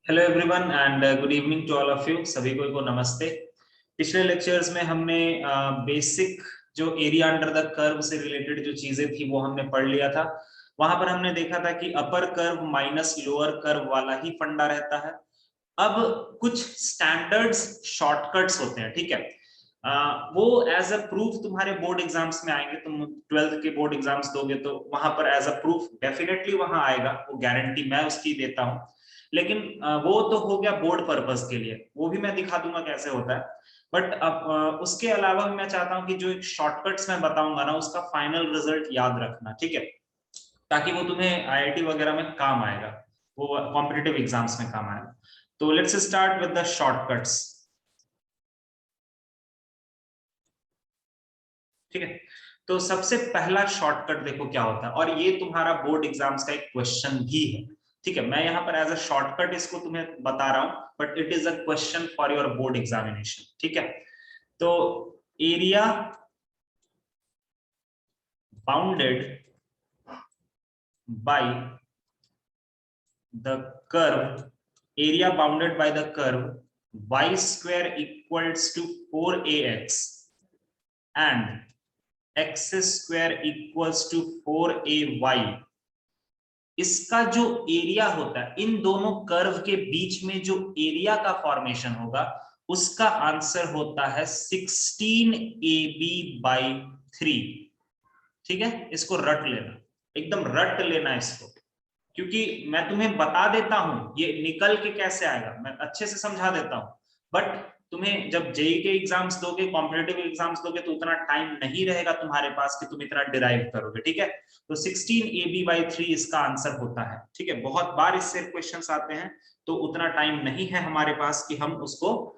Hello everyone and good evening to all of you. सभी को नमस्ते। पिछले लेक्चर्स में हमने बेसिक जो एरिया अंडर द कर्व से रिलेटेड जो चीजें थी वो हमने पढ़ लिया था। वहां पर हमने देखा था कि upper curve minus lower curve वाला ही फंडा रहता है। अब कुछ स्टैंडर्ड्स शॉर्टकट्स होते हैं, ठीक है। वो एज अ प्रूफ तुम्हारे बोर्ड एग्जाम्स में आएंगे। तुम 12th के बोर्ड एग्जाम्स दोगे तो वहां पर एज अ प्रूफ डेफिनेटली वहां आएगा, वो गारंटी मैं उसकी देता हूँ। लेकिन वो तो हो गया बोर्ड पर्पस के लिए, वो भी मैं दिखा दूंगा कैसे होता है। बट अब उसके अलावा मैं चाहता हूँ कि जो एक शॉर्टकट्स मैं बताऊंगा ना, उसका फाइनल रिजल्ट याद रखना, ठीक है, ताकि वो तुम्हें आईआईटी वगैरह में काम आएगा, वो कॉम्पिटिटिव एग्जाम्स में काम आएगा। तो let's start with the shortcuts, ठीक है। तो सबसे पहला शॉर्टकट देखो क्या होता है, और ये तुम्हारा बोर्ड एग्जाम्स का एक क्वेश्चन भी है, ठीक है। मैं यहाँ पर एज अ शॉर्टकट इसको तुम्हें बता रहा हूं, but it is a question for your board examination, ठीक है। तो area bounded by the curve, area bounded by the curve y square equals to 4ax and x square equals to 4ay, इसका जो एरिया होता है, इन दोनों curve के बीच में जो एरिया का फॉर्मेशन होगा, उसका आंसर होता है 16ab/3, ठीक है। इसको रट लेना, एकदम रट लेना इसको, क्योंकि मैं तुम्हें बता देता हूं ये निकल के कैसे आएगा, मैं अच्छे से समझा देता हूं। बट तुम्हें जब जेई के एग्जाम्स दोगे, कॉम्पिटिटिव एग्जाम्स दोगे, तो उतना टाइम नहीं रहेगा तुम्हारे पास कि तुम इतना डिराइव करोगे, ठीक है। तो 16ab/3 इसका आंसर होता है, ठीक है। बहुत बार इससे क्वेश्चंस आते हैं, तो उतना टाइम नहीं है हमारे पास कि हम उसको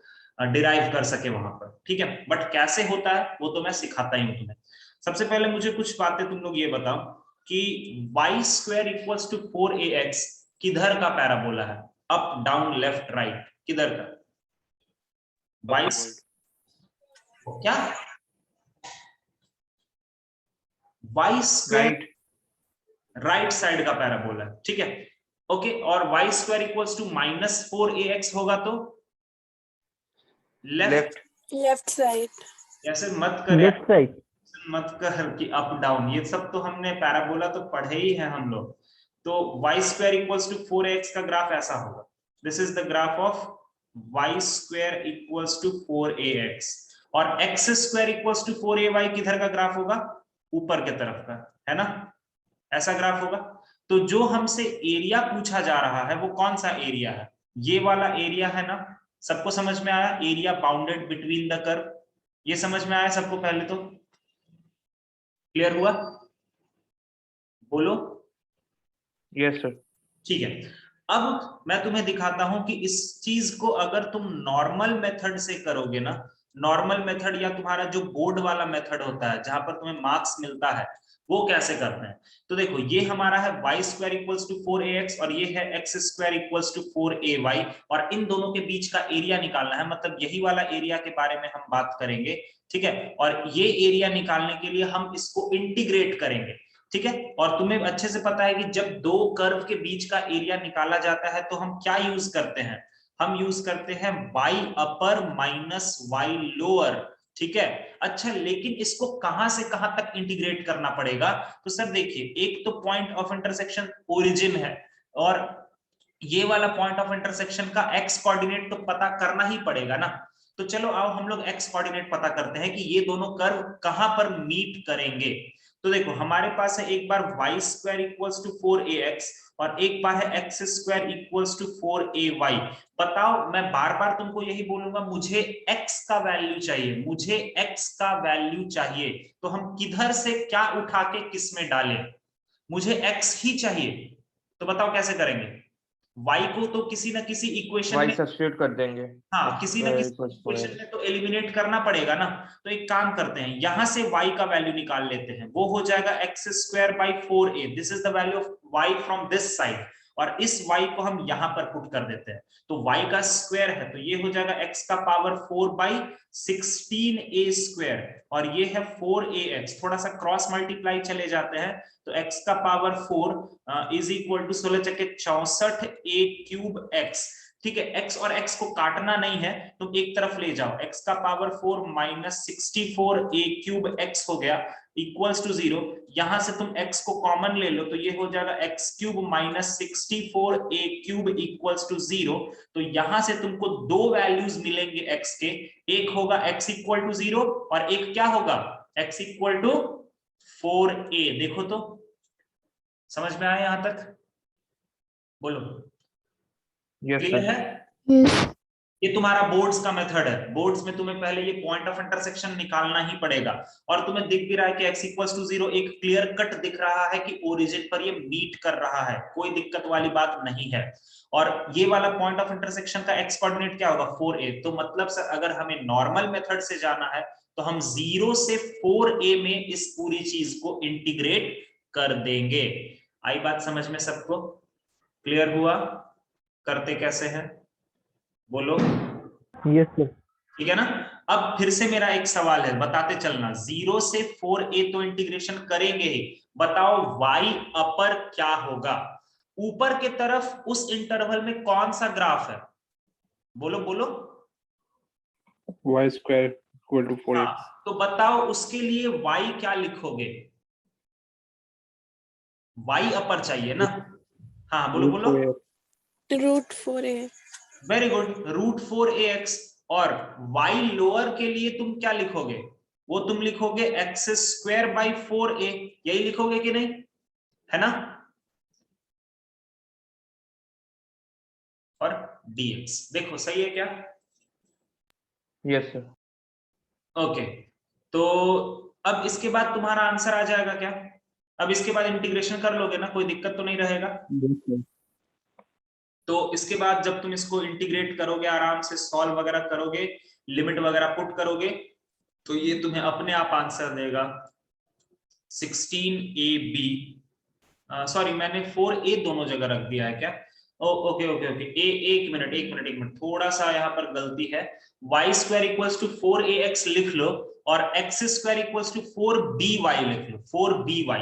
डिराइव कर सके वहां पर, ठीक है। बट कैसे होता है वो तो मैं सिखाता ही हूं तुम्हें। सबसे पहले मुझे कुछ बातें तुम लोग ये बताओ कि y square equals to 4ax किधर का पैराबोला है, अप डाउन लेफ्ट राइट, किधर का y क्या y स्क्वायर राइट साइड का पैराबोला, ठीक है। ओके, और y square equals to -4ax होगा तो लेफ्ट साइड। ऐसे मत कर यार, लेफ्ट साइड, मत कर कि अप डाउन, ये सब तो हमने पैराबोला तो पढ़े ही है हम लोग। तो y square equals to 4ax का ग्राफ ऐसा होगा, this is the graph of y square equals to 4ax, और x square equals to 4ay किधर का ग्राफ होगा, ऊपर के तरफ का, है ना, ऐसा ग्राफ होगा। तो जो हमसे एरिया पूछा जा रहा है वो कौन सा एरिया है, ये वाला एरिया है ना। सबको समझ में आया, area bounded between the curve, ये समझ में आया सबको, पहले तो क्लियर हुआ, बोलो। Yes sir. ठीक है, अब मैं तुम्हें दिखाता हूं कि इस चीज को अगर तुम नॉर्मल मेथड से करोगे ना, नॉर्मल मेथड या तुम्हारा जो बोर्ड वाला मेथड होता है जहां पर तुम्हें मार्क्स मिलता है, वो कैसे करते हैं। तो देखो, ये हमारा है y square equals to 4ax और ये है x square equals to 4ay, और इन दोनों के बीच का एरिया निकालना है, मतलब यही वाला एरिया के बारे में हम बात करेंगे, ठीक है। और ये एरिया निकालने के लिए हम इसको इंटीग्रेट करेंगे, ठीक है। और तुम्हें अच्छे से पता है कि जब दो कर्व के बीच का एरिया निकाला जाता है तो हम क्या यूज करते हैं, हम यूज करते हैं y अपर माइनस y लोअर, ठीक है। अच्छा, लेकिन इसको कहां से कहां तक इंटीग्रेट करना पड़ेगा, तो सर देखिए, एक तो पॉइंट ऑफ इंटरसेक्शन ओरिजिन है, और ये वाला पॉइंट ऑफ इंटरसेक्शन का x कोऑर्डिनेट तो पता करना ही पड़ेगा ना। तो चलो आओ हम लोग x कोऑर्डिनेट पता करते हैं कि ये दोनों कर्व कहां पर मीट करेंगे। तो देखो, हमारे पास है एक बार y square equals to 4ax और एक बार है x square equals to 4ay। बताओ, मैं बार बार तुमको यही बोलूंगा, मुझे x का वैल्यू चाहिए, मुझे x का वैल्यू चाहिए। तो हम किधर से क्या उठा के किस में डालें, मुझे x ही चाहिए। तो बताओ कैसे करेंगे, y को तो किसी ना किसी इक्वेशन वाई में, सब्स्टिट्यूट कर देंगे। हाँ, एक्स किसी ना स्क्वायर किसी इक्वल्स इक्वेशन में तो एलिमिनेट करना पड़ेगा ना। तो एक काम करते हैं, यहां से y का वैल्यू निकाल लेते हैं, वो हो जाएगा x square by 4a, this is the value of y from this side, और इस y को हम यहां पर पुट कर देते हैं। तो y का स्क्वायर है तो ये हो जाएगा x का पावर 4/16a स्क्वायर, और ये है 4ax, थोड़ा सा क्रॉस मल्टीप्लाई चले जाते हैं, तो x का power 4 is equal to 16 × 64 a³ x। ठीक है, x और x को काटना नहीं है, तुम एक तरफ ले जाओ, x का पावर 4 माइनस 64a³ x हो गया इक्वल्स टू 0। यहां से तुम x को कॉमन ले लो तो ये हो जाएगा x³ minus 64a³ equals to 0। तो यहां से तुमको दो वैल्यूज मिलेंगे x के, एक होगा x इक्वल टू 0 और एक क्या होगा x इक्वल टू 4a। देखो तो समझ में आया यहां तक, बोलो यस क्लियर सर। है? Yes. ये तुम्हारा बोर्ड्स का मेथड है, बोर्ड्स में तुम्हें पहले ये पॉइंट ऑफ इंटरसेक्शन निकालना ही पड़ेगा। और तुम्हें दिख भी रहा है कि x इक्वल्स टू 0 एक क्लियर कट दिख रहा है कि ओरिजिन पर ये मीट कर रहा है, कोई दिक्कत वाली बात नहीं है। और ये वाला पॉइंट ऑफ इंटरसेक्शन का x कोऑर्डिनेट क्या होगा 4a। तो मतलब सर अगर हमें नॉर्मल मेथड से जाना है तो हम 0 से 4a में इस पूरी चीज को इंटीग्रेट कर देंगे। आई बात समझ में सबको, क्लियर हुआ करते कैसे हैं, बोलो यस सर। ठीक है ना? अब फिर से मेरा एक सवाल है, बताते चलना, 0 से 4a तो इंटीग्रेशन करेंगे ही, बताओ y अपर क्या होगा? ऊपर के तरफ उस इंटरवल में कौन सा ग्राफ है, बोलो बोलो। y square equal to 4x। हाँ, तो बताओ उसके लिए y क्या लिखोगे? y अपर चाहिए ना? हाँ बोलो बोलो। √4a. Very good, √4ax। और y लोअर के लिए तुम क्या लिखोगे? वो तुम लिखोगे x² 4a, यही लिखोगे कि नहीं, है ना? और dx देखो सही है क्या? Yes sir. ओके, तो अब इसके बाद तुम्हारा आंसर आ जाएगा क्या? अब इसके बाद इंटीग्रेशन कर लोगे ना, कोई दिक्कत तो नहीं रहेगा? तो इसके बाद जब तुम इसको इंटीग्रेट करोगे, आराम से सॉल्व वगैरह करोगे, लिमिट वगैरह पुट करोगे, तो ये तुम्हें अपने आप आंसर देगा 16ab। सॉरी मैंने 4a दोनों जगह रख दिया है क्या? ओके ओके ओके, एक मिनट थोड़ा सा यहाँ पर गलती है। y² इक्वल्स टू 4ax लिख लो और x² इक्वल्स टू 4by लिख लो, 4by,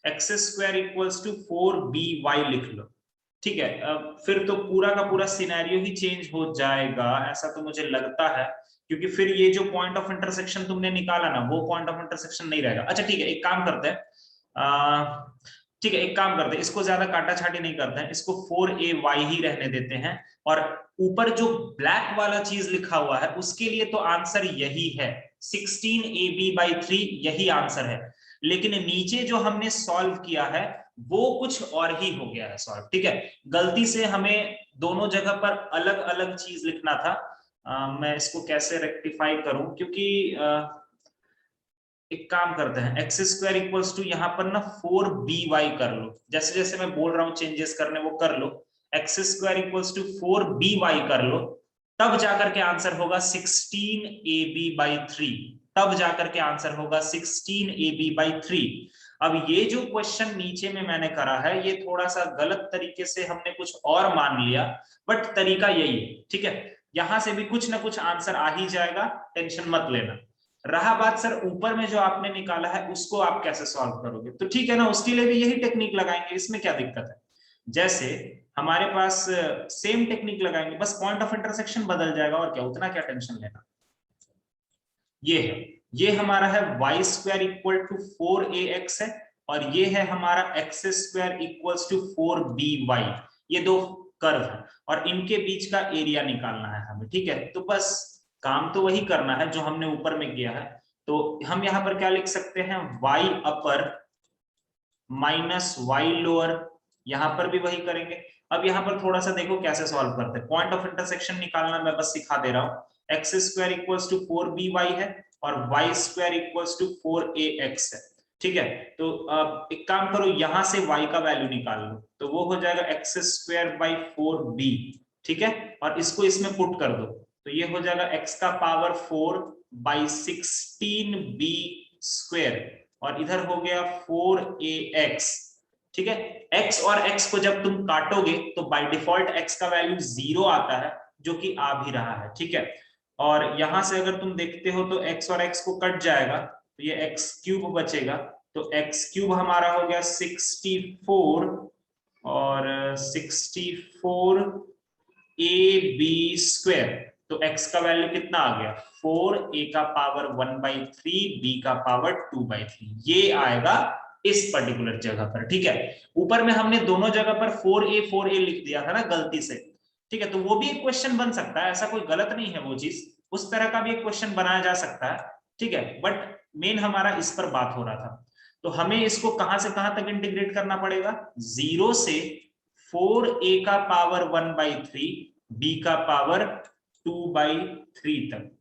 x² equals to 4by लिख लो, ठीक है? फिर तो पूरा का पूरा सिनेरियो ही चेंज हो जाएगा, ऐसा तो मुझे लगता है, क्योंकि फिर ये जो पॉइंट ऑफ इंटरसेक्शन तुमने निकाला ना, वो पॉइंट ऑफ इंटरसेक्शन नहीं रहेगा। अच्छा ठीक है, एक काम करते हैं, ठीक है एक काम करते हैं, इसको ज्यादा काटा छाटी नहीं करते हैं, इसको 4ay ही रहने देते हैं। और ऊपर जो ब्लैक वाला चीज लिखा हुआ है उसके लिए तो आंसर यही है, 16ab/3 यही आंसर है। लेकिन नीचे जो हमने सॉल्व किया है वो कुछ और ही हो गया है सॉल्व, ठीक है? गलती से हमें दोनों जगह पर अलग अलग चीज लिखना था। मैं इसको कैसे रेक्टिफाई करूं, क्योंकि एक काम करते हैं, x² इक्वल्स टू यहाँ पर ना 4by कर लो, जैसे जैसे मैं बोल रहा हूँ चेंजेस करने वो कर लो, x² इक्वल्स टू 4by कर लो, तब जाकर के आंसर होगा 16ab/3, तब जाकर के आंसर होगा 16ab/3। अब ये जो क्वेश्चन नीचे में मैंने करा है ये थोड़ा सा गलत तरीके से हमने कुछ और मान लिया, बट तरीका यही है, ठीक है? यहां से भी कुछ ना कुछ आंसर आ ही जाएगा, टेंशन मत लेना। रहा बात सर ऊपर में जो आपने निकाला है उसको आप कैसे सॉल्व करोगे, तो ठीक है ना, उसके लिए भी यही टेक्निक लगाएंगे, इसमें क्या दिक्कत है? जैसे हमारे पास सेम टेक्निक लगाएंगे, बस पॉइंट ऑफ इंटरसेक्शन बदल जाएगा, और क्या, उतना क्या टेंशन लेना। ये है, ये हमारा है y² इक्वल टू 4ax है, और ये है हमारा x² इक्वल्स टू 4by। ये दो कर्व है और इनके बीच का एरिया निकालना है हमें, ठीक है? तो बस काम तो वही करना है जो हमने ऊपर में किया है। तो हम यहाँ पर क्या लिख सकते हैं, y अपर माइनस y लोअर, यहाँ पर भी वही करेंगे। अब यहाँ पर थोड़ा सा देखो कैसे सॉल्व करते हैं, पॉइंट ऑफ इंटरसेक्शन निकालना मैं बस सिखा दे रहा हूँ। x² इक्वल्स टू 4by है और y² इक्वल्स टू 4ax है, ठीक है? तो अब एक काम करो, यहां से y का वैल्यू निकाल लो, तो वो हो जाएगा x²/4b, ठीक है? और इसको इसमें पुट कर दो, तो ये हो जाएगा x का पावर 4/16b², और इधर हो गया 4ax, ठीक है? x और x को जब तुम काटोगे तो बाय डिफॉल्ट x का वैल्यू 0 आता है, जो कि आ भी रहा है, ठीक है? और यहां से अगर तुम देखते हो तो x और x को कट जाएगा, तो ये x³ बचेगा, तो x³ हमारा हो गया 64, और 64 ab²। तो x का वैल्यू कितना आ गया 4a का पावर 1/3 b का पावर 2/3, ये आएगा इस पर्टिकुलर जगह पर। ठीक है, ऊपर में हमने दोनों जगह पर 4a लिख दिया था ना गलती से। ठीक है, तो वो भी एक क्वेश्चन बन सकता है, ऐसा कोई गलत नहीं है वो चीज, उस तरह का भी एक क्वेश्चन बनाया जा सकता है। ठीक है, बट मेन हमारा इस पर बात हो रहा था। तो हमें इसको कहां से कहां तक इंटीग्रेट करना पड़ेगा, 0 से 4a का पावर 1/3 b का पावर 2/3 तक।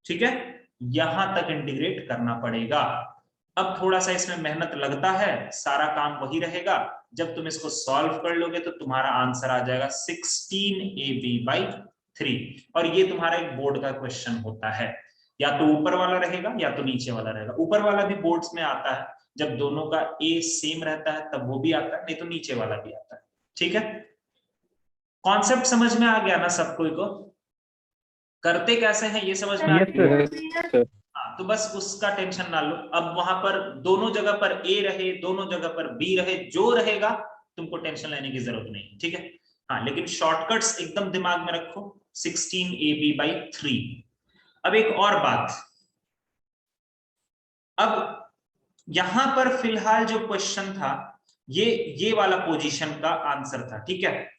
ठीक है, यहां तक इंटीग्रेट करना पड़ेगा। अब थोड़ा सा इसमें मेहनत लगता है, सारा काम वही रहेगा। जब तुम इसको सॉल्व कर लोगे तो तुम्हारा आंसर आ जाएगा 16ab/3। और ये तुम्हारा एक बोर्ड का क्वेश्चन होता है, या तो ऊपर वाला रहेगा या तो नीचे वाला रहेगा। ऊपर वाला भी बोर्ड्स में आता है, जब दोनों का ए सेम रहता है तब वो भी आता है, नहीं तो नीचे वाला भी आता है। ठीक है, कॉन्सेप्ट समझ में आ गया ना सब कोई को, करते कैसे हैं ये समझ में आ गया। Yes, sir. हाँ, तो बस उसका टेंशन ना लो। अब वहां पर दोनों जगह पर ए रहे, दोनों जगह पर बी रहे, जो रहेगा तुमको टेंशन लेने की जरूरत नहीं। ठीक है, हाँ, लेकिन शॉर्टकट्स एकदम दिमाग में रखो, 16ab/3। अब एक और बात, अब यहां पर फिलहाल जो क्वेश्चन था ये वाला पोजीशन का आंसर था। ठीक है,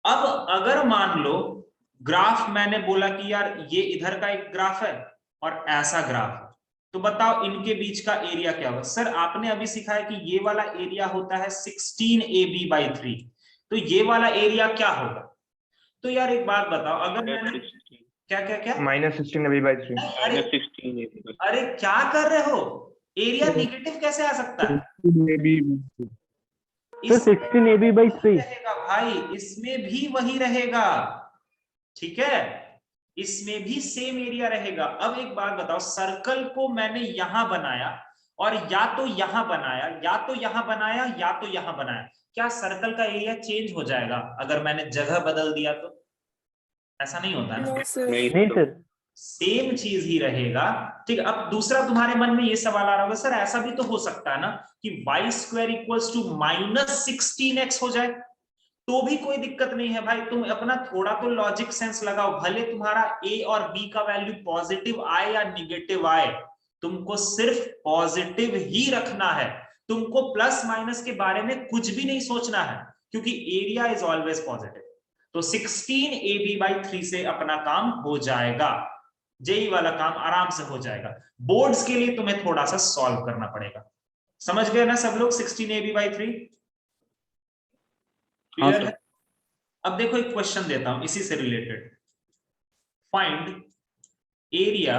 अब अगर मान लो ग्राफ मैंने बोला कि यार ये इधर का एक ग्राफ है और ऐसा ग्राफ है, तो बताओ इनके बीच का एरिया क्या होगा। सर आपने अभी सीखा है कि ये वाला एरिया होता है 16ab/3, तो ये वाला एरिया क्या होगा। तो यार एक बात बताओ, अगर मैंने क्या क्या क्या -16ab/3. अरे अरे क्या कर रहे हो, एरिया निगेटिव कैसे आ सकता है। 16ab. इस 16ab/3. रहेगा भाई, इसमें भी वही रहेगा। ठीक है, इसमें भी सेम एरिया रहेगा। अब एक बात बताओ, सर्कल को मैंने यहां बनाया और या तो यहां बनाया, या तो यहां बनाया, या तो यहां बनाया, क्या सर्कल का एरिया चेंज हो जाएगा अगर मैंने जगह बदल दिया तो। ऐसा नहीं होता ना, No, sir. नहीं सर. सेम चीज ही रहेगा। ठीक है, अब दूसरा तुम्हारे मन में ये सवाल आ रहा होगा, सर ऐसा भी तो हो सकता है ना कि y² = -16x हो जाए, तो भी कोई दिक्कत नहीं है भाई। तुम अपना थोड़ा तो लॉजिक सेंस लगाओ, भले तुम्हारा a और b का वैल्यू पॉजिटिव आए या निगेटिव आए, तुमको सिर्फ पॉजिटिव ही रखना है। तुमको प्लस माइनस के बारे में कुछ भी नहीं सोचना है, क्योंकि एरिया इज ऑलवेज पॉजिटिव। तो 16ab/3 से अपना काम हो जाएगा, जेई वाला काम आराम से हो जाएगा। बोर्ड्स के लिए तुम्हें थोड़ा सा सॉल्व करना पड़ेगा। समझ गए ना सब लोग 16ab/3? क्लियर है? अब देखो एक क्वेश्चन देता हूं इसी से related. Find area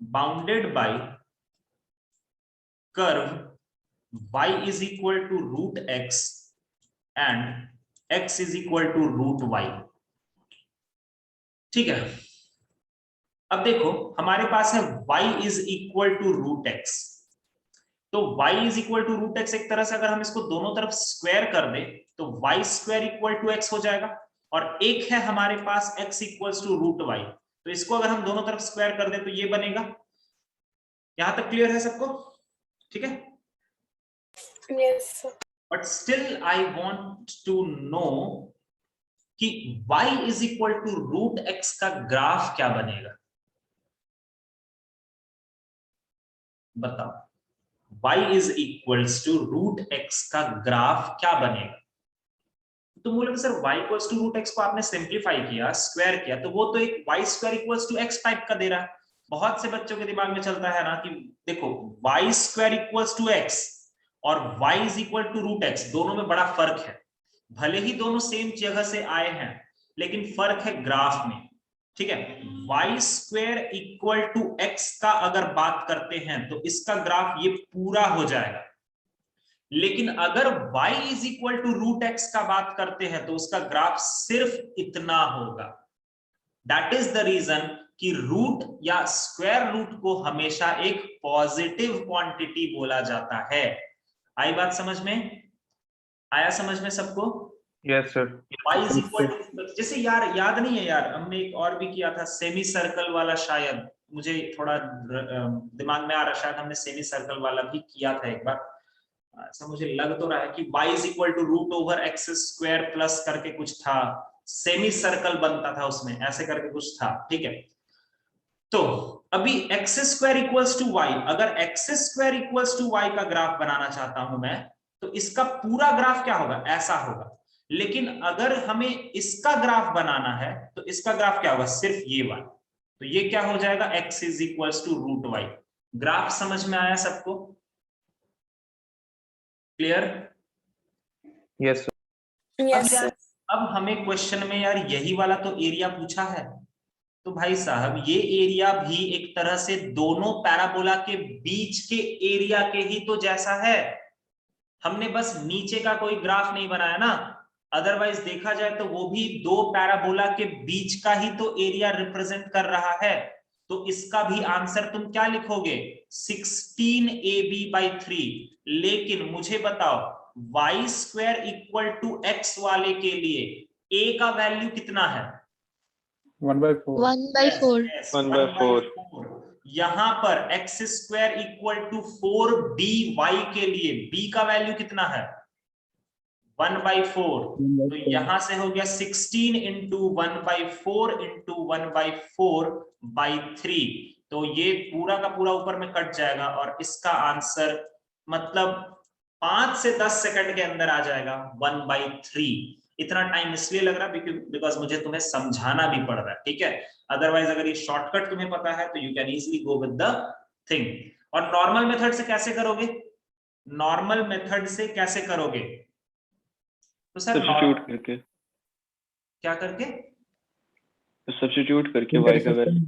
bounded by curve y = √x and x = √y। ठीक है, अब देखो हमारे पास है y = √x, तो y = √x एक तरह से अगर हम इसको दोनों तरफ स्क्वायर कर दें तो y² = x हो जाएगा, और एक है हमारे पास x = √y, तो इसको अगर हम दोनों तरफ स्क्वायर कर दें तो ये बनेगा। यहां तक क्लियर है सबको? ठीक है, Yes, sir. But still I want to know कि y = √x का ग्राफ क्या बनेगा, बताओ। y = √x का ग्राफ क्या बनेगा। तो बोलोगे सर y = √x को आपने सिंप्लीफाई किया, स्क्वायर किया, तो वो तो एक y² = x टाइप का दे रहा है। बहुत से बच्चों के दिमाग में चलता है ना कि देखो y² = x और y = √x, दोनों में बड़ा फर्क है। भले ही दोनों सेम जगह से आए हैं, लेकिन फर्क है ग्राफ में। ठीक है, y² = x का अगर बात करते हैं तो इसका ग्राफ ये पूरा हो जाएगा, लेकिन अगर y = √x का बात करते हैं तो उसका ग्राफ सिर्फ इतना होगा। दैट इज द रीजन कि रूट या स्क्वायर रूट को हमेशा एक पॉजिटिव क्वांटिटी बोला जाता है। आई बात समझ में? आया समझ में सबको? Yes, sir. y = जैसे यार याद नहीं है यार, हमने एक और भी किया था सेमी सर्कल वाला, शायद मुझे थोड़ा दिमाग में आ रहा, शायद हमने सेमी सर्कल वाला भी किया था एक बार। ऐसा मुझे लग तो रहा है कि y is equal to root over x square plus करके कुछ था, सेमी सर्कल बनता था उसमें, ऐसे करके कुछ था, ठीक है। तो अभी x square equals to y, अगर x square equals to y का ग्राफ बनाना चाहता हूं मैं, तो इसका पूरा ग्राफ क्या होगा, ऐसा होगा। लेकिन अगर हमें इसका ग्राफ बनाना है तो इसका ग्राफ क्या होगा, सिर्फ ये वाला, तो ये क्या हो जाएगा, x is equals to root y. Graph समझ में आया सबको, क्लियर? Yes, sir. Yes, अब sir. अब हमें क्वेश्चन में यार यही वाला तो एरिया पूछा है, तो भाई साहब ये एरिया भी एक तरह से दोनों पैराबोला के बीच के एरिया के ही तो जैसा है। हमने बस नीचे का कोई ग्राफ नहीं बनाया ना, अदरवाइज देखा जाए तो वो भी दो पैराबोला के बीच का ही तो एरिया रिप्रेजेंट कर रहा है। तो इसका भी आंसर तुम क्या लिखोगे, 16ab/3। लेकिन मुझे बताओ y square equal to x वाले के लिए a का वैल्यू कितना है, 1/4. 1/4. 1/4. यहां पर x square equal to 4by के लिए b का वैल्यू कितना है, 1/4। तो यहां से हो गया 16 इंटू 1/4 इंटू 1/4/3। तो ये पूरा का पूरा ऊपर में कट जाएगा और इसका आंसर मतलब 5 से 10 सेकंड के अंदर आ जाएगा 1/3। इतना टाइम इसलिए लग रहा है बिकॉज मुझे तुम्हें समझाना भी पड़ रहा है, ठीक है। अदरवाइज अगर ये शॉर्टकट तुम्हें पता है तो you can easily go with the thing. और नॉर्मल मेथड से कैसे करोगे, नॉर्मल मेथड से कैसे करोगे, तो सर सब्स्टिट्यूट करके, क्या करके, सब्स्टिट्यूट करके y का वैल्यू।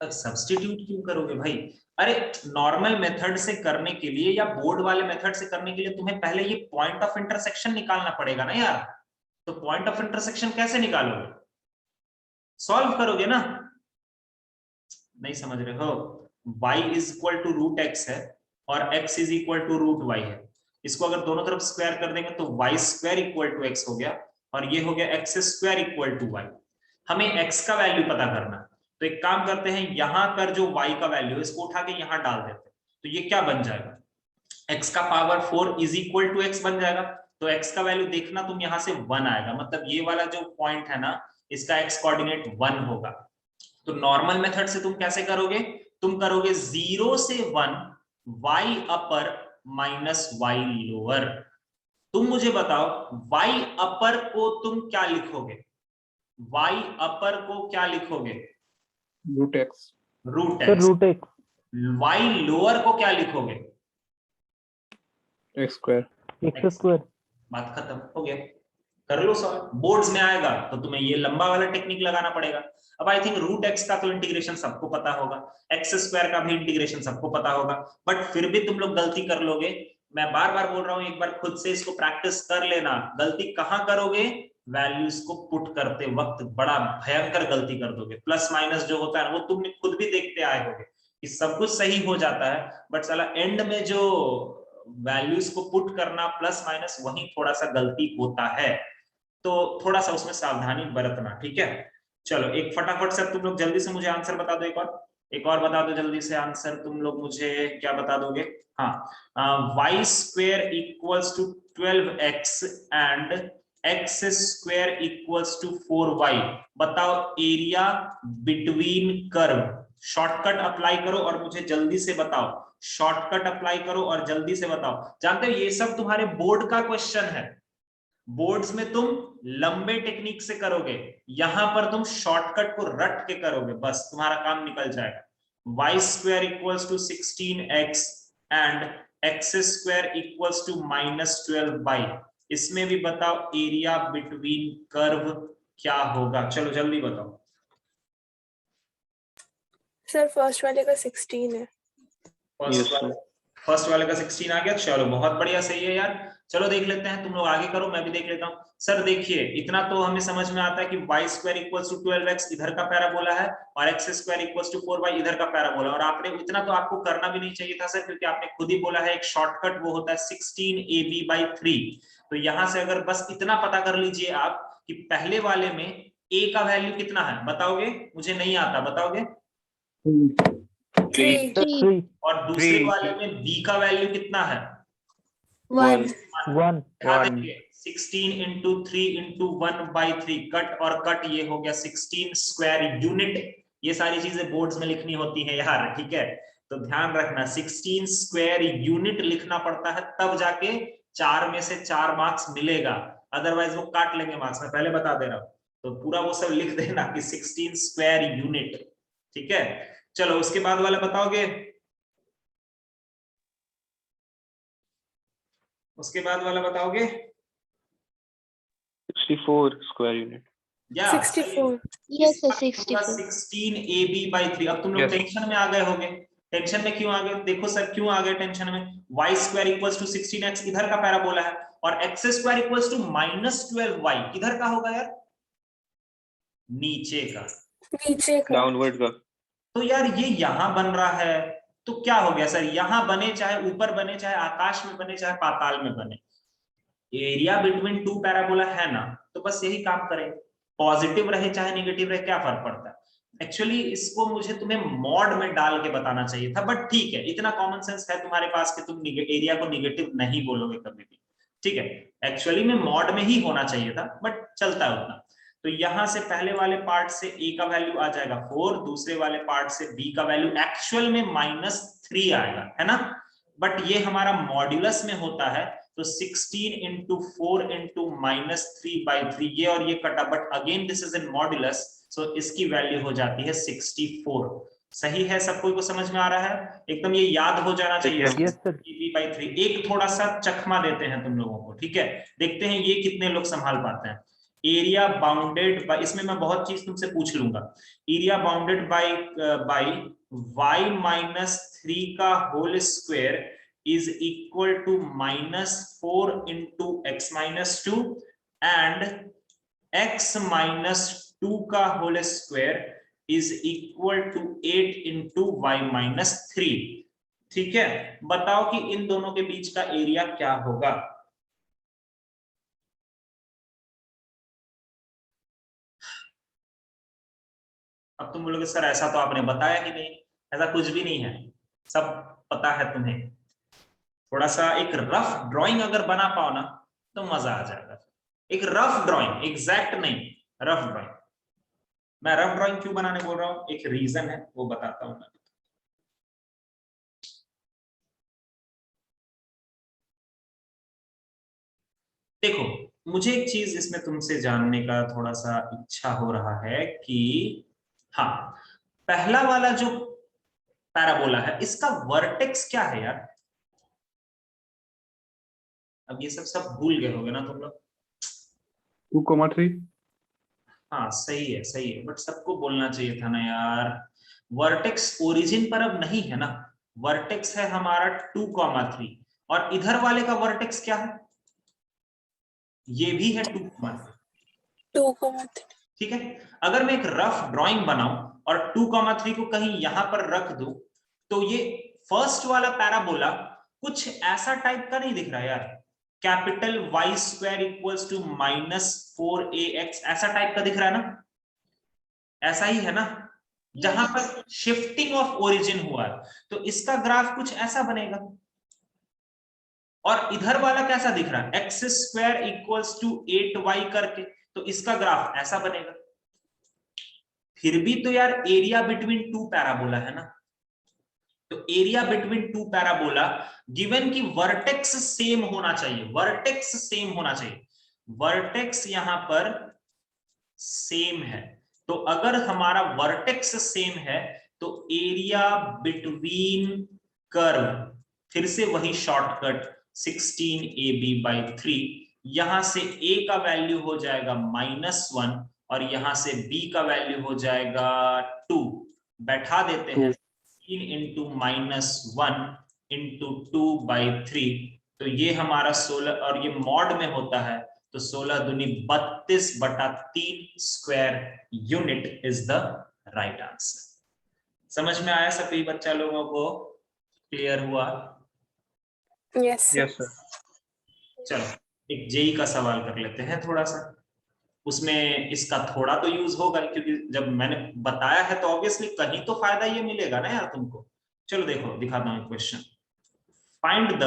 सब्स्टिट्यूट क्यों करोगे भाई, अरे नॉर्मल मेथड से करने के लिए या बोर्ड वाले मेथड से करने के लिए तुम्हें पहले ये पॉइंट ऑफ इंटरसेक्शन निकालना पड़ेगा ना यार। तो पॉइंट ऑफ इंटरसेक्शन कैसे निकालोगे, सॉल्व करोगे ना, नहीं समझ रहे हो। y is equal to root x है और x is equal to root y है, इसको अगर दोनों तरफ स्क्वायर कर देंगे तो y square equal to x हो गया और ये हो गया x square equal to y. हमें x का वैल्यू पता करना है, तो एक काम करते हैं, यहां पर जो y का वैल्यू है इसको उठा के यहां डाल देते हैं, तो ये क्या बन जाएगा, x का power 4 is equal to x बन जाएगा। तो x का वैल्यू देखना तुम यहां से 1 आएगा, मतलब ये वाला जो पॉइंट है ना इसका x कोऑर्डिनेट 1 होगा। तो नॉर्मल मेथड से तुम कैसे करोगे, तुम करोगे 0 से 1 y अपर माइनस y लोअर। तुम मुझे बताओ y अपर को तुम क्या लिखोगे, y अपर को क्या लिखोगे, Root x. Root Sir, x. root x. y lower को क्या लिखोगे, X square. X square. बात खत्म हो गया, कर लो सॉल्व। बोर्ड्स में आएगा तो तुम्हें ये लंबा वाला टेक्निक लगाना पड़ेगा। अब आई थिंक रूट एक्स का तो इंटीग्रेशन सबको पता होगा, एक्स स्क्वायर का भी इंटीग्रेशन सबको पता होगा, बट फिर भी तुम लोग गलती कर लोगे। मैं बार बार बोल रहा हूं, एक बार खुद से इसको प्रैक्टिस कर लेना। गलती कहां करोगे, वैल्यूज को पुट करते वक्त बड़ा भयंकर गलती कर दोगे। प्लस माइनस जो होता है वो तुमने खुद भी देखते आए होगे कि सब कुछ सही हो जाता है, बट साला एंड में जो वैल्यूज को पुट करना प्लस माइनस, वही थोड़ा सा गलती होता है। तो थोड़ा सा उसमें सावधानी बरतना, ठीक है। चलो एक फटाफट से तुम लोग जल्दी से मुझे आंसर बता दो, एक और बता दो जल्दी से आंसर। तुम लोग मुझे क्या बता दोगे, हाँ, y square equals to 12x and x square equals to 4y। बताओ area between curve. Shortcut apply करो और मुझे जल्दी से बताओ, शॉर्टकट अप्लाई करो और जल्दी से बताओ। जानते हो ये सब तुम्हारे बोर्ड का क्वेश्चन है, बोर्ड्स में तुम लंबे टेक्निक से करोगे, यहां पर तुम शॉर्टकट को रट के करोगे, बस तुम्हारा काम निकल जाएगा। y square equals to 16x and x square equals to -12y। इसमें भी बताओ एरिया बिटवीन कर्व क्या होगा, चलो जल्दी बताओ। सर फर्स्ट वाले का 16 है। फर्स्ट वाले का 16 आ गया, चलो बहुत बढ़िया, सही है यार। चलो देख लेते हैं, तुम लोग आगे करो, मैं भी देख लेता हूँ। सर देखिए इतना तो हमें समझ में आता है कि y square equals to 12x इधर का पैराबोला है और x square equals to 4y इधर का पैराबोला। और आपने इतना तो आपको करना भी नहीं चाहिए था सर, क्योंकि आपने खुद ही बोला है एक शॉर्टकट वो होता है 16ab/3। तो यहाँ से अगर बस इतना पता कर लीजिए आप कि पहले वाले में a का वैल्यू कितना है, बताओगे, मुझे नहीं आता, बताओगे। 3. Three. और दूसरे 3. वाले में b का वैल्यू कितना है, 1. 1. क्या देंगे 16 इंटू 3 इंटू 1/3 कट और कट, ये हो गया 16 स्क्वायर यूनिट। ये सारी चीजें बोर्ड्स में लिखनी होती है यार, ठीक है, तो ध्यान रखना 16 स्क्वायर यूनिट लिखना पड़ता है, तब जाके 4 में से 4 मार्क्स मिलेगा, अदरवाइज वो काट लेंगे मार्क्स में, पहले बता दे रहा हूं। तो पूरा वो सब लिख देना कि 16 स्क्वायर यूनिट, ठीक है। चलो उसके बाद वाला बताओगे, उसके बाद वाला बताओगे? 64 स्क्वायर यूनिट। या 64. Yes, sir, 64. 16ab/3। अब तुम लोग Yes. टेंशन में आ गए होगे, टेंशन में क्यों आ गए? देखो सर क्यों आ गए टेंशन में, y² इक्वल्स टू 16x इधर का पैराबोला है, और x² इक्वल्स टू -12y किधर का होगा यार? नीचे का, नीचे का. डाउनवर्ड का। तो यार ये यहां बन रहा है, तो क्या हो गया सर, यहां बने चाहे ऊपर बने, चाहे आकाश में बने, चाहे पाताल में बने, एरिया बिटवीन टू पैराबोला है ना, तो बस यही काम करें, पॉजिटिव रहे चाहे नेगेटिव रहे, क्या फर्क पड़ता है। एक्चुअली इसको मुझे तुम्हें मॉड में डाल के बताना चाहिए था, बट ठीक है, इतना कॉमन सेंस है तुम्हारे पास कि तुम एरिया को नेगेटिव नहीं बोलोगे कभी भी, ठीक है। एक्चुअली में मॉड में ही होना चाहिए था, बट चलता है उतना। तो यहां से पहले वाले पार्ट से a का वैल्यू आ जाएगा 4, दूसरे वाले पार्ट से b का वैल्यू एक्चुअल में -3 आएगा, है ना, बट ये हमारा मॉड्यूलस में होता है, तो 16 इंटू 4 इंटू -3/3 ये और ये कटा, but again this is in modulus, so इसकी वैल्यू हो जाती है 64। सही है, सब कोई को समझ में आ रहा है? एकदम ये याद हो जाना चाहिए। Yes, sir. ab/3 एक थोड़ा सा चखमा देते हैं तुम लोगों को, ठीक है, देखते हैं ये कितने लोग संभाल पाते हैं। एरिया बाउंडेड बाय, इसमें मैं बहुत चीज तुमसे पूछ लूंगा, एरिया बाउंडेड बाय y-3 का whole square is equal to -4 into x-2 and x-2 का whole square is equal to 8 into y-3। ठीक है, बताओ कि इन दोनों के बीच का एरिया क्या होगा? अब तुम बोलोगे सर ऐसा तो आपने बताया ही नहीं, ऐसा कुछ भी नहीं है, सब पता है तुम्हें। थोड़ा सा एक रफ ड्राइंग अगर बना पाओ ना तो मजा आ जाएगा। एक रफ ड्राइंग, एग्जैक्ट नहीं, रफ ड्राइंग। मैं रफ ड्राइंग क्यों बनाने बोल रहा हूं, एक रीजन है, वो बताता हूं मैं। देखो, मुझे एक चीज इसमें तुमसे जानने का थोड़ा सा इच्छा हो रहा है कि हाँ, पहला वाला जो पैराबोला है इसका वर्टेक्स क्या है यार? अब ये सब भूल गए होगे ना तुम लोग। 2,3. हाँ सही है, सही है, बट सबको बोलना चाहिए था ना यार। वर्टेक्स ओरिजिन पर अब नहीं है ना, वर्टेक्स है हमारा 2,3, और इधर वाले का वर्टेक्स क्या है? ये भी है 2,3। 2,3. ठीक है, अगर मैं एक रफ ड्राइंग बनाऊं और 2,3 को कहीं यहां पर रख दूं, तो ये फर्स्ट वाला पैराबोला कुछ ऐसा टाइप का नहीं दिख रहा यार, capital y² equals to -4ax ऐसा टाइप का दिख रहा है ना, ऐसा ही है ना, जहां पर शिफ्टिंग ऑफ ओरिजिन हुआ है, तो इसका ग्राफ कुछ ऐसा बनेगा। और इधर वाला कैसा दिख रहा है, x² इक्वल्स टू 8y करके, तो इसका ग्राफ ऐसा बनेगा। फिर भी तो यार एरिया बिटवीन टू पैराबोला है ना, तो area between two parabola given की वर्टेक्स सेम होना चाहिए, वर्टेक्स सेम होना चाहिए, वर्टेक्स यहां पर सेम है, तो अगर हमारा वर्टेक्स सेम है तो एरिया बिटवीन कर्व, फिर से वही शॉर्टकट 16ab/3, यहां से a का वैल्यू हो जाएगा -1 और यहां से b का वैल्यू हो जाएगा 2, बैठा देते हैं 3 इंटू -1 इंटू 2/3, तो ये हमारा 16, और ये मॉड में होता है तो 16 दूनी 32/3 square unit is the right answer. समझ में आया सभी बच्चा लोगों को? क्लियर हुआ? Yes, sir. Yes, sir. चलो एक जेई का सवाल कर लेते हैं थोड़ा सा, उसमें इसका थोड़ा तो यूज होगा, क्योंकि जब मैंने बताया है तो ऑब्वियसली कहीं तो फायदा ये मिलेगा ना यार तुमको। चलो देखो, दिखाता हूं question. Find the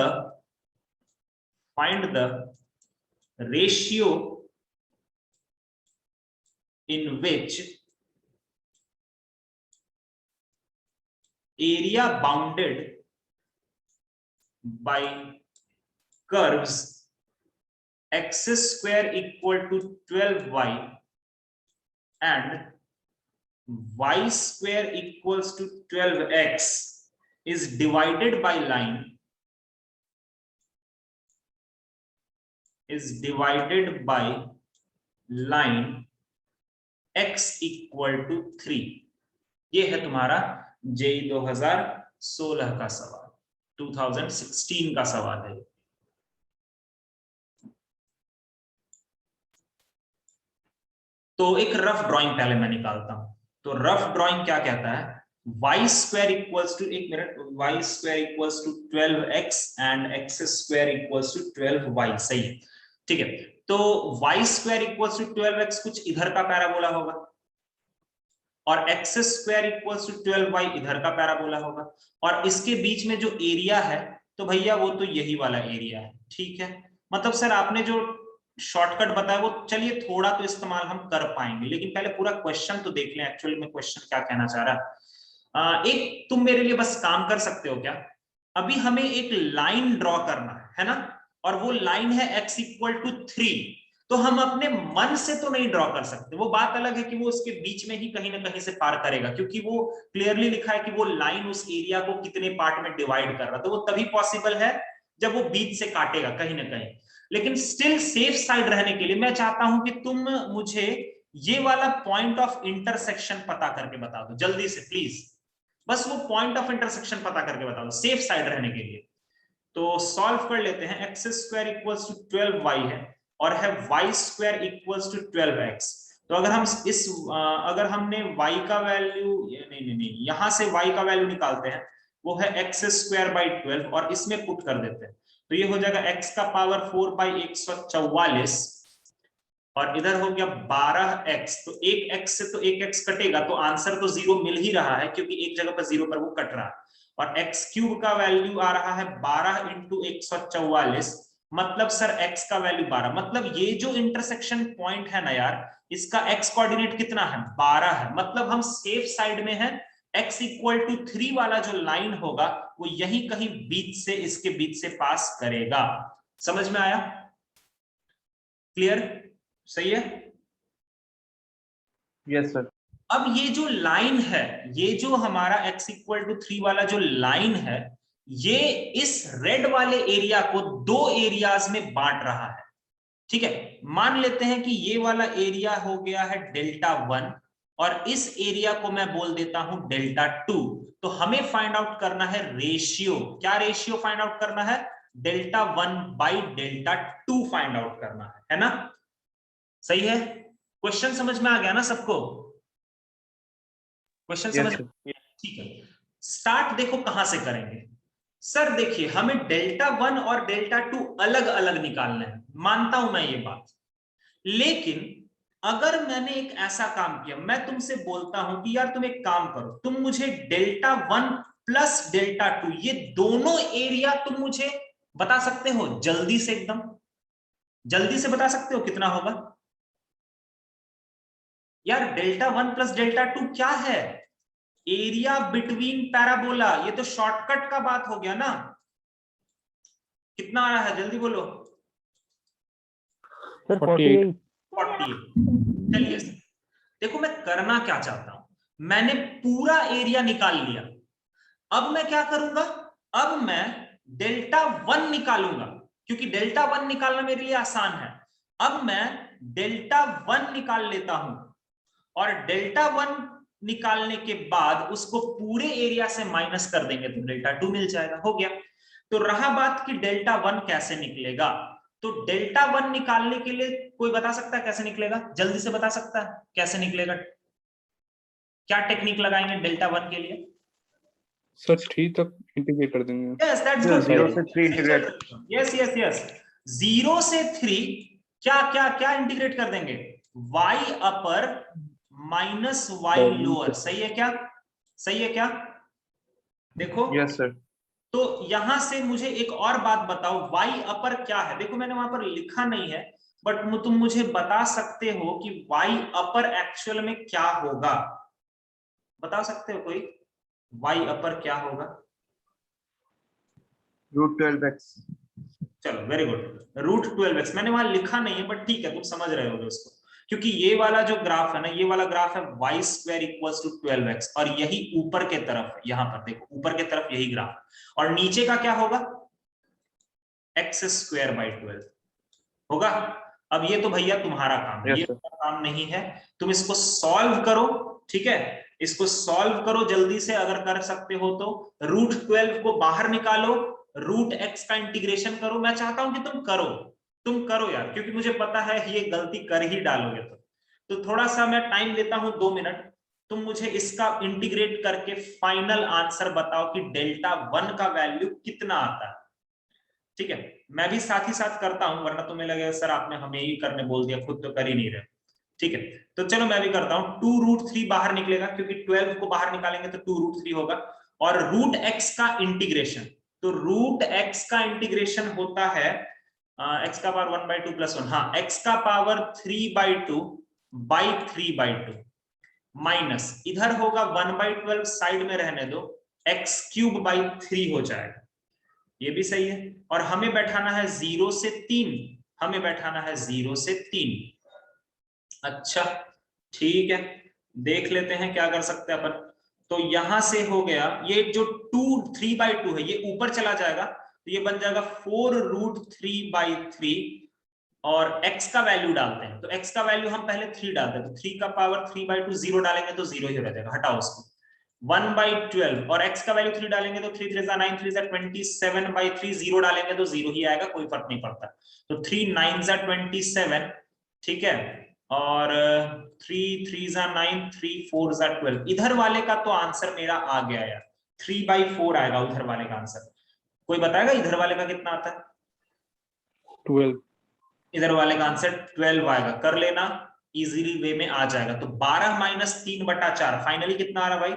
find the ratio in which area bounded by curves x square equal to 12y and y square equals to 12x is divided by line x equal to 3। ये है तुम्हारा जेई 2016 का सवाल, 2016 का सवाल है। तो एक रफ ड्राइंग पहले मैं निकालता हूं। तो रफ ड्राइंग क्या कहता है, वाई स्क्वायर इक्वल्स टू, एक minute, y square equals to 12x and x square equals to 12y, सही है, ठीक है। तो Y square equals to 12x कुछ इधर का पैराबोला होगा और x square equals to 12y इधर का पैराबोला होगा, और इसके बीच में जो एरिया है तो भैया वो तो यही वाला एरिया है, ठीक है। मतलब सर आपने जो शॉर्टकट बताया वो चलिए थोड़ा तो इस्तेमाल हम कर पाएंगे, लेकिन पहले पूरा क्वेश्चन तो देख लें एक्चुअली में क्वेश्चन क्या कहना चाह रहा है। एक तुम मेरे लिए बस काम कर सकते हो क्या, अभी हमें एक लाइन ड्रॉ करना है ना, और वो लाइन है x इक्वल टू 3। तो हम अपने मन से तो नहीं ड्रॉ कर सकते, वो बात अलग है कि वो उसके बीच में ही कहीं ना कहीं से पार करेगा, क्योंकि वो क्लियरली लिखा है कि वो लाइन उस एरिया को कितने पार्ट में डिवाइड कर रहा, तो वो तभी पॉसिबल है जब वो बीच से काटेगा कहीं ना कहीं। लेकिन स्टिल सेफ साइड रहने के लिए मैं चाहता हूं कि तुम मुझे ये वाला पॉइंट ऑफ इंटरसेक्शन पता करके बता दो जल्दी से प्लीज, बस वो पॉइंट ऑफ इंटरसेक्शन पता करके बता दो सेफ साइड रहने के लिए। तो सॉल्व कर लेते हैं, x square equals to 12y है और है y square equals to 12x। तो अगर हम इस अगर हमने y का वैल्यू, नहीं यहां से y का वैल्यू निकालते हैं, वो है एक्स स्क्वायर बाई 12 और इसमें पुट कर देते हैं, तो ये हो जाएगा x का पावर 4 बाई 144 और इधर हो गया 12x। तो एक x से तो एक x कटेगा, तो आंसर तो 0 मिल ही रहा है क्योंकि एक जगह पर 0 पर वो कट रहा है, और x क्यूब का वैल्यू आ रहा है 12 इंटू 144, मतलब सर x का वैल्यू 12। मतलब ये जो इंटरसेक्शन पॉइंट है ना यार, इसका x कोऑर्डिनेट कितना है, 12 है। मतलब हम सेफ साइड में है, x इक्वल टू 3 वाला जो लाइन होगा वो यही कहीं बीच से, इसके बीच से पास करेगा। समझ में आया, क्लियर, सही है? Yes sir. अब ये जो लाइन है, ये जो हमारा x इक्वल टू 3 वाला जो लाइन है, ये इस रेड वाले एरिया को दो एरियाज में बांट रहा है, ठीक है। मान लेते हैं कि ये वाला एरिया हो गया है डेल्टा 1 और इस एरिया को मैं बोल देता हूं डेल्टा 2। तो हमें फाइंड आउट करना है रेशियो, क्या रेशियो फाइंड आउट करना है, delta 1 by delta 2 find out करना है ना, सही है? क्वेश्चन समझ में आ गया ना सबको, क्वेश्चन समझ, ठीक है। स्टार्ट देखो कहां से करेंगे सर, देखिए हमें डेल्टा 1 और डेल्टा 2 अलग अलग निकालना है, मानता हूं मैं ये बात, लेकिन अगर मैंने एक ऐसा काम किया, मैं तुमसे बोलता हूं कि यार तुम एक काम करो, तुम मुझे डेल्टा 1 प्लस डेल्टा 2 ये दोनों एरिया तुम मुझे बता सकते हो जल्दी से, एकदम जल्दी से बता सकते हो कितना होगा यार? डेल्टा 1 प्लस डेल्टा 2 क्या है, एरिया बिटवीन पैराबोला, ये तो शॉर्टकट का बात हो गया ना। कितना आ रहा है जल्दी बोलो? 48। 48। चलिए देखो मैं करना क्या चाहता हूं, मैंने पूरा एरिया निकाल लिया, अब मैं क्या करूंगा, अब मैं डेल्टा 1 निकालूंगा, क्योंकि डेल्टा 1 निकालना मेरे लिए आसान है। अब मैं डेल्टा 1 निकाल लेता हूं और डेल्टा 1 निकालने के बाद उसको पूरे एरिया से माइनस कर देंगे तो डेल्टा 2 मिल जाएगा, हो गया। तो रहा बात कि डेल्टा 1 कैसे निकलेगा, तो डेल्टा 1 निकालने के लिए कोई बता सकता है कैसे निकलेगा, जल्दी से बता सकता है कैसे निकलेगा, क्या टेक्निक लगाएंगे डेल्टा 1 के लिए? सर 3 तक इंटीग्रेट कर देंगे। यस दैट्स गुड, 0 से 3 इंटीग्रेट। यस यस यस, 0 से 3 क्या क्या क्या इंटीग्रेट कर देंगे, y अपर माइनस y लोअर, सही है क्या, सही है क्या? देखो यस सर। तो यहां से मुझे एक और बात बताओ, y अपर क्या है? देखो मैंने वहां पर लिखा नहीं है, बट तुम मुझे बता सकते हो कि y अपर एक्चुअल में क्या होगा? बता सकते हो कोई y अपर क्या होगा? √12x। चलो वेरी गुड, √12x। मैंने वहां लिखा नहीं है, बट ठीक है, तुम समझ रहे होगे उसको, क्योंकि ये वाला जो ग्राफ है ना, ये वाला ग्राफ है y² = 12x, और यही ऊपर के तरफ है। यहां पर देखो ऊपर के तरफ यही ग्राफ, और नीचे का क्या होगा? x² / 12 होगा। अब ये तो भैया तुम्हारा काम है, Yes, ये sir. तुम्हारा काम नहीं है। तुम इसको सॉल्व करो, ठीक है, इसको सॉल्व करो जल्दी से, अगर कर सकते हो तो। √12 को बाहर निकालो, √x का इंटीग्रेशन करो। मैं चाहता हूं कि तुम करो यार, क्योंकि मुझे पता है ये गलती कर ही डालोगे। तो थोड़ा सा मैं टाइम लेता हूं, 2 मिनट। तुम मुझे इसका इंटीग्रेट करके फाइनल आंसर बताओ कि Δ1 का वैल्यू कितना आता है। ठीक है, मैं भी साथ ही साथ करता हूं, वरना तुम्हें लगेगा सर आपने हमें ही करने बोल दिया, खुद तो कर ही नहीं रहे। ठीक है, तो चलो मैं भी करता हूं। 2√3 बाहर निकलेगा, क्योंकि 12 को बाहर निकालेंगे तो 2√3 होगा। और √x का इंटीग्रेशन, तो √x का इंटीग्रेशन होता है x का पावर 1/2 + 1, हाँ, x का पावर 3/2 / 3/2 माइनस, इधर होगा 1/12, साइड में रहने दो, x³ / 3 हो जाएगा। ये भी सही है। और हमें बैठाना है 0 से 3, हमें बैठाना है 0 से 3। अच्छा ठीक है, देख लेते हैं क्या कर सकते हैं अपन। तो यहां से हो गया, ये जो 3/2 है ये ऊपर चला जाएगा, तो ये बन जाएगा 4√3/3, और x का वैल्यू डालते हैं। तो x का वैल्यू हम पहले 3 डालते हैं, तो 3 का पावर 3/2, 0 डालेंगे तो 0 ही रह जाएगा, हटाओ उसको। 1/12, और x का वैल्यू 3 डालेंगे तो 3 3 9, 3 27/3, 0 डालेंगे तो 0 ही आएगा, कोई फर्क नहीं पड़ता। तो 3 9 27, ठीक है, और 3 3 9, 3 4 12। इधर वाले का तो आंसर मेरा आ गया यार, 3/4 आएगा उधर वाले का आंसर। कोई बताएगा इधर वाले का कितना आता है? 12। इधर वाले का आंसर 12 आएगा, कर लेना, इजीली वे में आ जाएगा। तो 12 - 3/4, फाइनली कितना आ रहा भाई?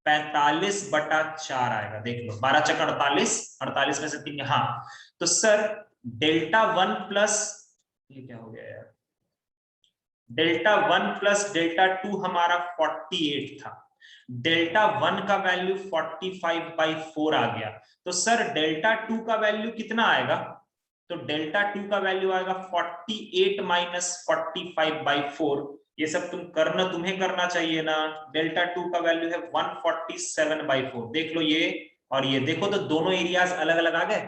45/4 आएगा। देख लो, 12 × 48, 48 में से 3, हाँ। तो सर Δ1 प्लस, ये क्या हो गया यार, Δ1 + Δ2 हमारा 48 था, Δ1 का वैल्यू 45/4 आ गया। तो सर Δ2 का वैल्यू कितना आएगा? तो Δ2 का वैल्यू आएगा 48 - 45/4। ये सब तुम्हें करना चाहिए ना। Δ2 का वैल्यू है 147/4। देख लो ये और ये, देखो तो दोनों एरियाज अलग अलग आ गए।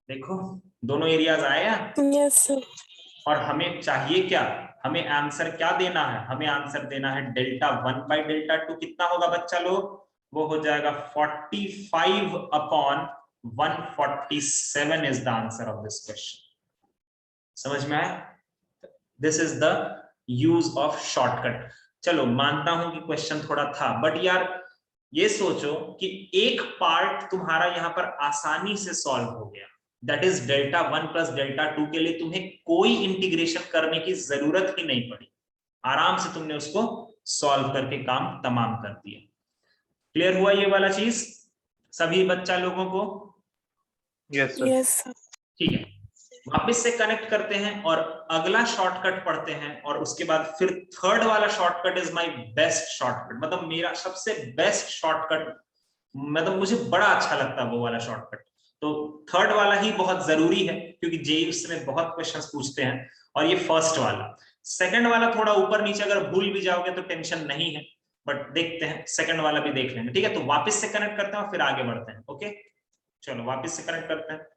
देखो दोनों एरियाज आए हैं। Yes, sir. और हमें चाहिए क्या? हमें आंसर क्या देना है? हमें आंसर देना है Δ1/Δ2। कितना होगा बच्चा लोग? वो हो जाएगा 45/147 is the answer of this question. समझ में आया? This is the use of shortcut. चलो मानता हूं कि क्वेश्चन थोड़ा था, बट यार ये सोचो कि एक पार्ट तुम्हारा यहां पर आसानी से सॉल्व हो गया, दैट इज Δ1 + Δ2 के लिए तुम्हें कोई इंटीग्रेशन करने की जरूरत ही नहीं पड़ी, आराम से तुमने उसको सॉल्व करके काम तमाम कर दिया। क्लियर हुआ ये वाला चीज सभी बच्चा लोगों को? Yes sir. Yes, sir. ठीक है, वापस से कनेक्ट करते हैं और अगला शॉर्टकट पढ़ते हैं, और उसके बाद फिर थर्ड वाला shortcut is my best shortcut, मतलब मेरा सबसे बेस्ट शॉर्टकट, मतलब मुझे बड़ा अच्छा लगता है वो वाला शॉर्टकट। तो थर्ड वाला ही बहुत जरूरी है, क्योंकि जेईई में बहुत क्वेश्चंस पूछते हैं, और ये फर्स्ट वाला। सेकंड वाला थोड़ा ऊपर नीचे अगर भूल भी जाओगे तो टेंशन नहीं है, बट देखते हैं, सेकंड वाला भी देख लेंगे। ठीक है, तो वापस से कनेक्ट करते हैं और फिर आगे बढ़ते हैं। ओके, चलो वापस से कनेक्ट करते हैं।